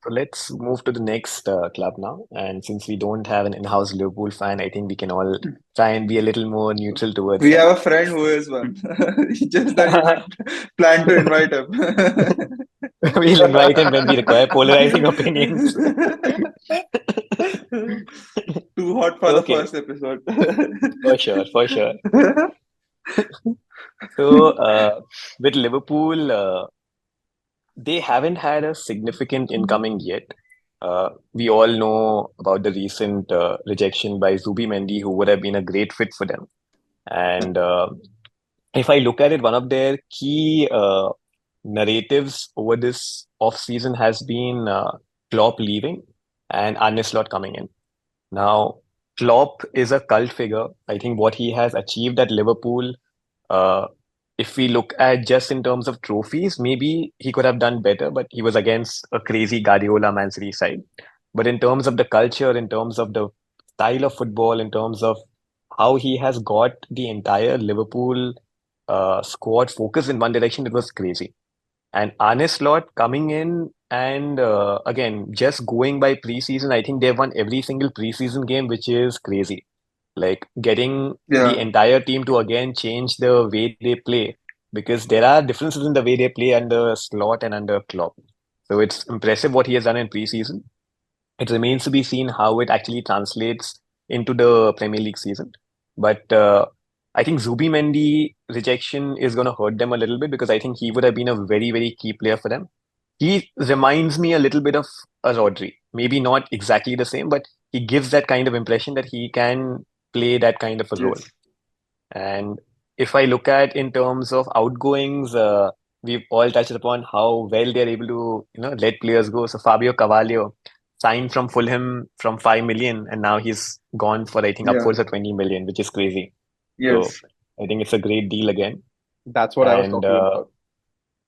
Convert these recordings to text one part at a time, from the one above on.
So let's move to the next club now. And since we don't have an in-house Liverpool fan, I think we can all try and be a little more neutral towards We them. have a friend who is one. Just that you didn't plan to invite him. We'll invite him when we require polarizing opinions. Too hot for the Okay, first episode. for sure, for sure. So, with Liverpool, they haven't had a significant incoming yet. We all know about the recent rejection by Zubi who would have been a great fit for them. And if I look at it, one of their key narratives over this off season has been Klopp leaving and Arne Slot coming in. Now, Klopp is a cult figure. I think what he has achieved at Liverpool, uh, if we look at just in terms of trophies, maybe he could have done better, but he was against a crazy Guardiola Man City side. But in terms of the culture, in terms of the style of football, in terms of how he has got the entire Liverpool squad focused in one direction, it was crazy. And Arne Slot coming in and again, just going by preseason, I think they've won every single preseason game, which is crazy. Like getting the Yeah, entire team to again change the way they play because there are differences in the way they play under Slot and under Klopp. So it's impressive what he has done in preseason. It remains to be seen how it actually translates into the Premier League season. But I think Zubimendi rejection is going to hurt them a little bit because I think he would have been a very, very key player for them. He reminds me a little bit of a Rodri. Maybe not exactly the same, but he gives that kind of impression that he can play that kind of a role. yes. And if I look at in terms of outgoings, we've all touched upon how well they're able to, let players go. So Fabio Carvalho signed from Fulham from 5 million, and now he's gone for I think Yeah, upwards of 20 million, which is crazy. So yes. I think it's a great deal again. That's what I was And talking about.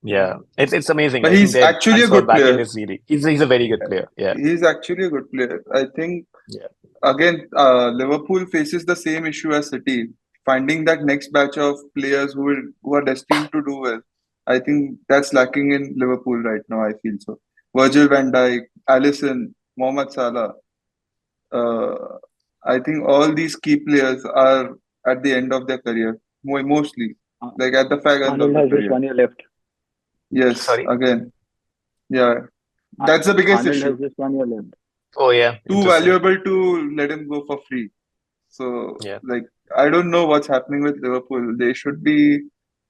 yeah, it's amazing. But I think he's their actually a transfer good backend player. is really he's a very good player. Yeah, He's actually a good player. I think, yeah, again, Liverpool faces the same issue as City, finding that next batch of players who are destined to do well. I think that's lacking in Liverpool right now. I feel so. Virgil van Dijk, Alisson, Mohamed Salah. Uh, I think all these key players are at the end of their career, mostly Uh, like at the fag end of Arnold the has just career. 1 year left. Yes, sorry. again, yeah, that's the biggest Arnold has issue. just 1 year left. Oh yeah, Too interesting. valuable to let him go for free. So, Yeah, like, I don't know what's happening with Liverpool. They should be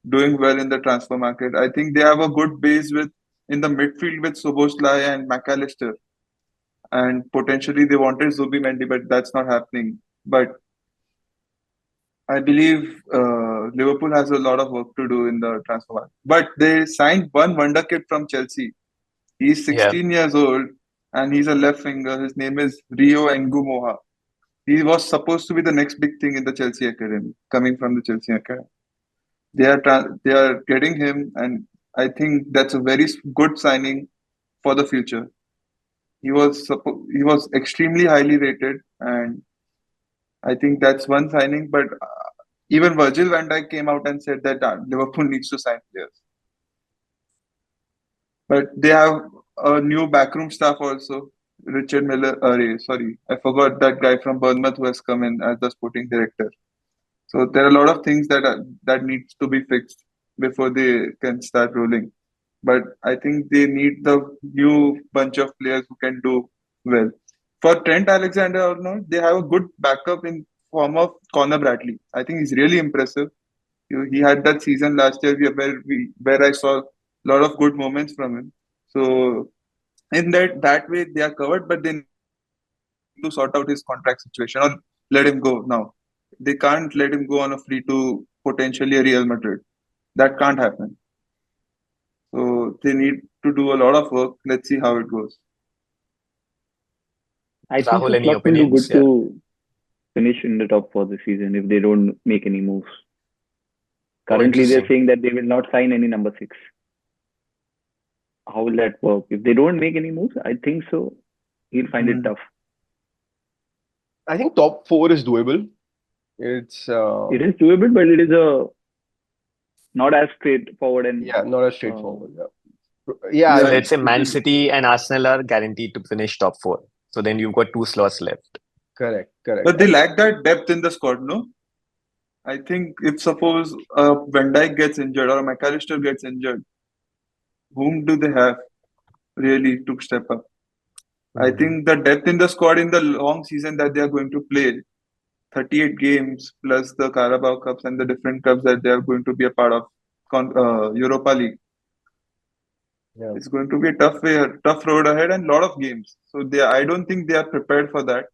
doing well in the transfer market. I think they have a good base with in the midfield with Soboslai and McAllister, and potentially they wanted Zubimendi, but that's not happening. But I believe Liverpool has a lot of work to do in the transfer market. But they signed one wonder kid from Chelsea. He's yeah. 16 years old and he's a left winger. His name is Rio Engumoha. He was supposed to be the next big thing in the Chelsea academy, coming from the Chelsea academy. They are getting him, and I think that's a very good signing for the future. He was extremely highly rated, and I think that's one signing. But even Virgil van Dijk came out and said that Liverpool needs to sign players. But they have a new backroom staff also. Richard Miller, sorry, I forgot that guy from Bournemouth who has come in as the sporting director. So there are a lot of things that needs to be fixed before they can start rolling. But I think they need the new bunch of players who can do well. For Trent Alexander-Arnold, they have a good backup in form of Connor Bradley. I think he's really impressive. He had that season last year where I saw a lot of good moments from him. So in that way they are covered, but they need to sort out his contract situation or let him go now. They can't let him go on a free to potentially a Real Madrid. That can't happen. So they need to do a lot of work. Let's see how it goes. I think so. Rahul, any Klopp will do opinions? good Yeah. to finish in the top four this season if they don't make any moves. Oh, Currently, they're interesting. saying that they will not sign any number six. How will that work? If they don't make any moves, I think so. He'll find it Hmm. tough. I think top four is doable. It's It is doable, but it is a not as straightforward and yeah, not as uh, straightforward. Yeah. Yeah, So Yeah, let's say Man exactly. City and Arsenal are guaranteed to finish top four. So then you've got two slots left. correct, correct. But they lack that depth in the squad, no? I think if suppose Van Dijk gets injured or McAllister gets injured, whom do they have really to step up? I Mhm. think the depth in the squad in the long season that they are going to play, 38 games plus the Carabao Cups and the different cups that they are going to be a part of Europa League. Yeah. It's going to be a tough road ahead and a lot of games. So I don't think they are prepared for that.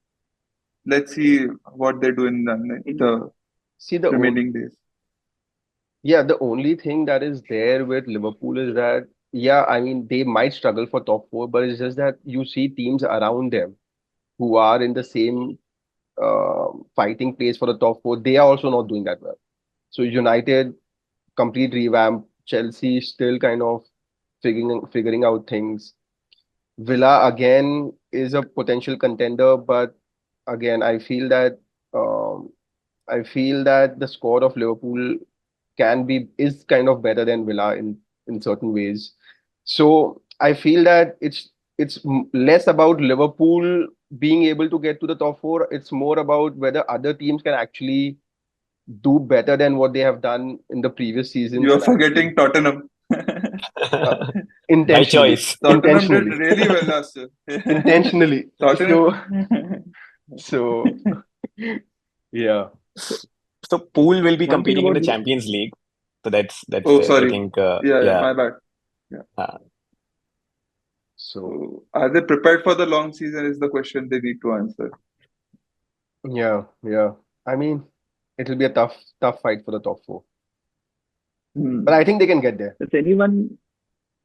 Let's see what they do in In the See, remaining days. yeah, the only thing that is there with Liverpool is that, yeah, I mean, they might struggle for top four, but it's just that you see teams around them who are in the same fighting place for the top four. They are also not doing that well. So United, complete revamp. Chelsea still kind of figuring out things. Villa again is a potential contender, but again, um, I feel that the squad of Liverpool is kind of better than Villa in certain ways. So I feel that it's less about Liverpool being able to get to the top four. It's more about whether other teams can actually do better than what they have done in the previous seasons You are and actually forgetting Tottenham. uh, By intentionally, choice. Tottenham did intentionally, really well last year. intentionally. Tottenham. So yeah, So Pool will be one thing competing in about the Champions League. So that's Oh, there. I sorry. think Yeah, yeah. my bad. Yeah. Uh, so So, are they prepared for the long season? Is the question they need to answer. yeah, yeah. I mean, it'll be a tough fight for the top four, but I Hmm. think they can get there. does anyone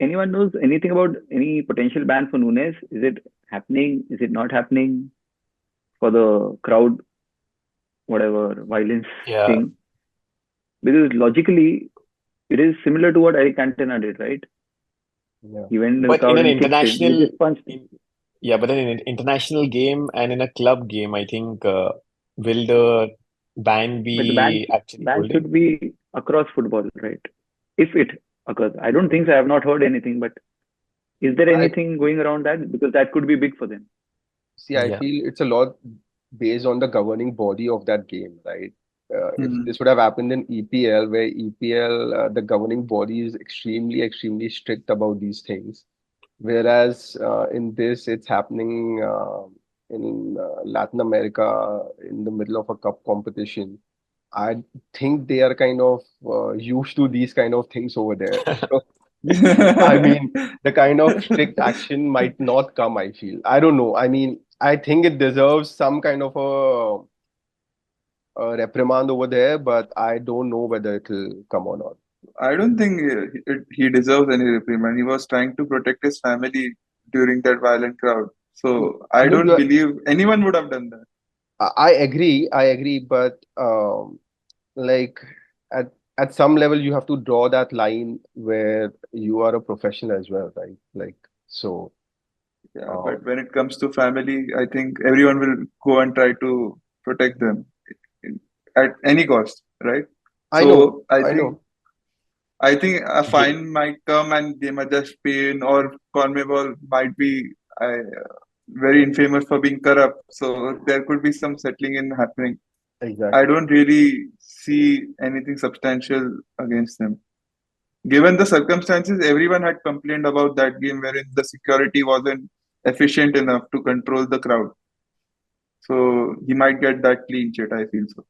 knows anything about any potential ban for Nunes? Is it happening? Is it not happening for the crowd, whatever violence yeah. thing? Because logically, it is similar to what Eric Cantona did, right? Yeah. He went into the But in crowd an and kicked him. He international just punched him. in, yeah, but in an international game and in a club game, I think will the ban But the be actually ban holding? should be across football, right? If it occurs, I don't think so. I have not heard anything. But is there I anything going around that? Because that could be big for them. see. I Yeah. feel it's a lot based on the governing body of that game, right? If Hmm. this would have happened in EPL, where EPL, the governing body is extremely strict about these things. Whereas in this, it's happening in Latin America in the middle of a cup competition. I think they are kind of used to these kind of things over there. So, I mean, the kind of strict action might not come, I feel. I don't know. I mean, I think it deserves some kind of a reprimand over there, but I don't know whether it'll come or not. I don't think he deserves any reprimand. He was trying to protect his family during that violent crowd. So I No, don't believe anyone would have done that. I agree, but like at some level you have to draw that line where you are a professional as well, right? Like so. Yeah, Uh, but when it comes to family, I think everyone will go and try to protect them at any cost, right? So I know, I think a Given fine might come and they might just pay in, or CONMEBOL might be very infamous for being corrupt. So there could be some settling in happening. I exactly. don't really see anything substantial against them. Given the circumstances, everyone had complained about that game wherein the security wasn't efficient enough to control the crowd. So he might get that clean sheet, I feel so.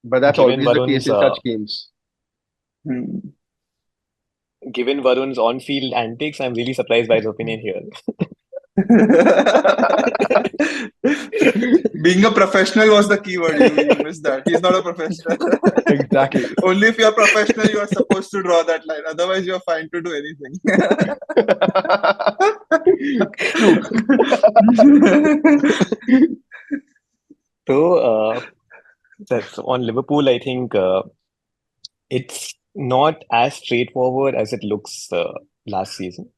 But that's given always the case Varun's in such games. Hmm. given Varun's on-field antics, I'm really surprised by his opinion here. Being a professional was the key word. You missed that. He's not a professional. Exactly. Only if you're a professional, you are supposed to draw that line. Otherwise, you're fine to do anything. True. So that's on Liverpool, I think it's not as straightforward as it looks last season.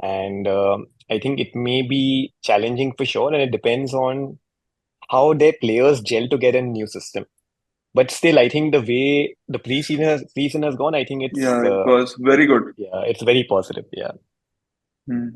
And I think it may be challenging for sure, and it depends on how their players gel together in a new system. But still, I think the way the preseason has gone, I think Yeah, it was very good. it's very positive. Yeah. Hmm.